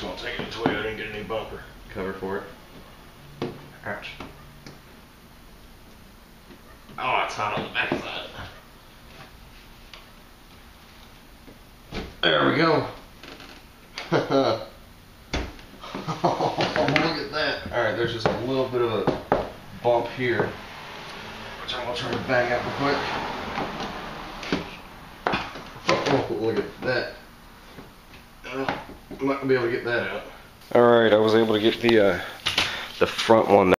gonna take it to Toyota and get a new bumper cover for it. Ouch. Oh, it's hot on the back side. There we go. Oh, look at that. Alright, there's just a little bit of a bump here, which I'm gonna try to bang out real quick. Oh, look at that. I'm not gonna be able to get that out. Alright, I was able to get the front one